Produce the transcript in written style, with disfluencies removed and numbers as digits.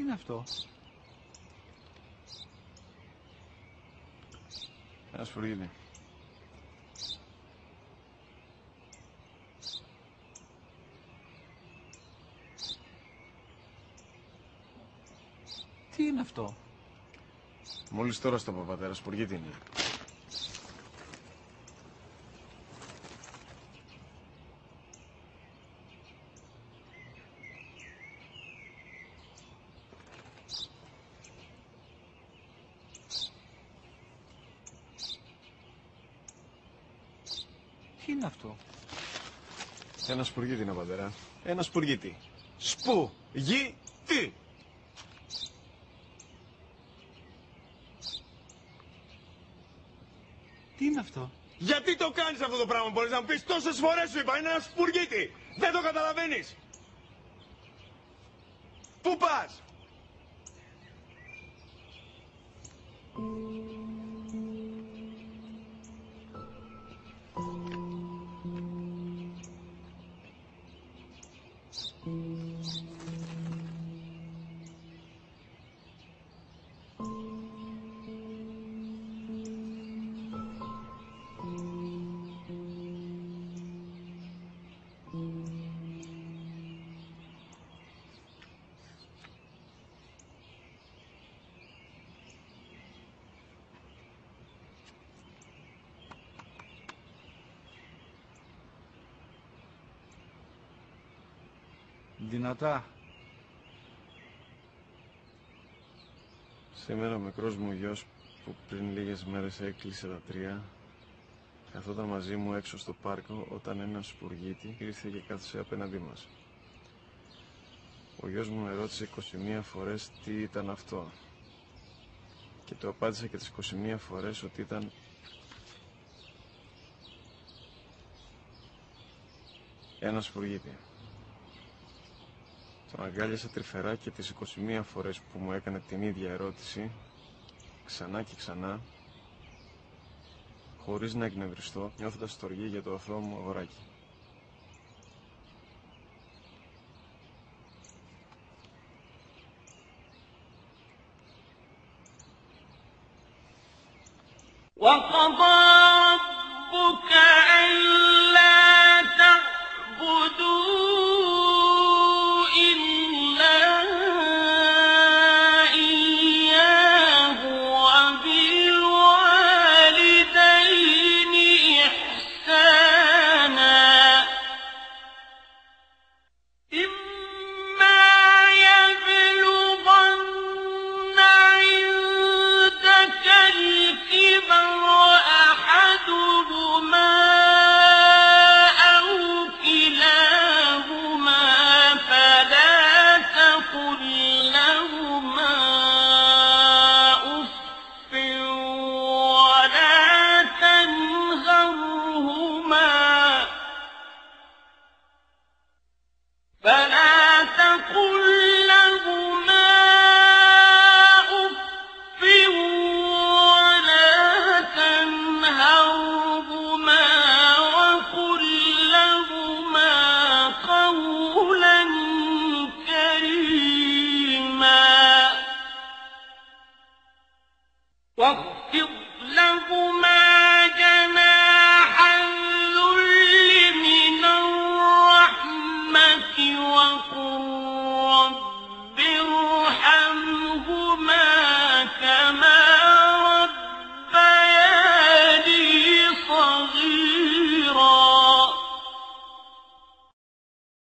είναι αυτό? Ένα σφουργίτη. Τι είναι αυτό? Μόλις τώρα στο παπατέρα, σφουργίτη είναι. Τι είναι αυτό? Ένα σπουργίτη είναι, πατέρα. Ένα σπουργίτη. Σπου-γι-τι. Τι είναι αυτό? Γιατί το κάνεις αυτό το πράγμα, μπορείς να μου πεις? Τόσες φορές σου είπα, είναι ένα σπουργίτη. Δεν το καταλαβαίνεις. Πού πας? Δυνατά. Σήμερα ο μικρός μου γιος που πριν λίγες μέρες έκλεισε τα 3 καθόταν μαζί μου έξω στο πάρκο όταν ένας σπουργίτη ήρθε και κάθισε απέναντί μας. Ο γιος μου με ρώτησε 21 φορές τι ήταν αυτό και του απάντησα και τις 21 φορές ότι ήταν ένα σπουργίτη. Τον αγκάλιασα τρυφερά και τις 21 φορές που μου έκανε την ίδια ερώτηση, ξανά και ξανά, χωρίς να εκνευριστώ, νιώθοντας στοργή για το αθώο μου αγοράκι. وَقَضَى رَبُّكَ أَلَّا تَعْبُدُوا إِلَّا إِيَّاهُ وَبِالْوَالِدَيْنِ إِحْسَانًا إِمَّا يَبْلُغَنَّ عِندَكَ الْكِبَرَ أَحَدُهُمَا أَوْ كِلَاهُمَا فَلَا تَقُل لَّهُمَا أُفٍّ وَلَا تَنْهَرْهُمَا وَقُل لَّهُمَا قَوْلًا كَرِيمًا واخفض لهما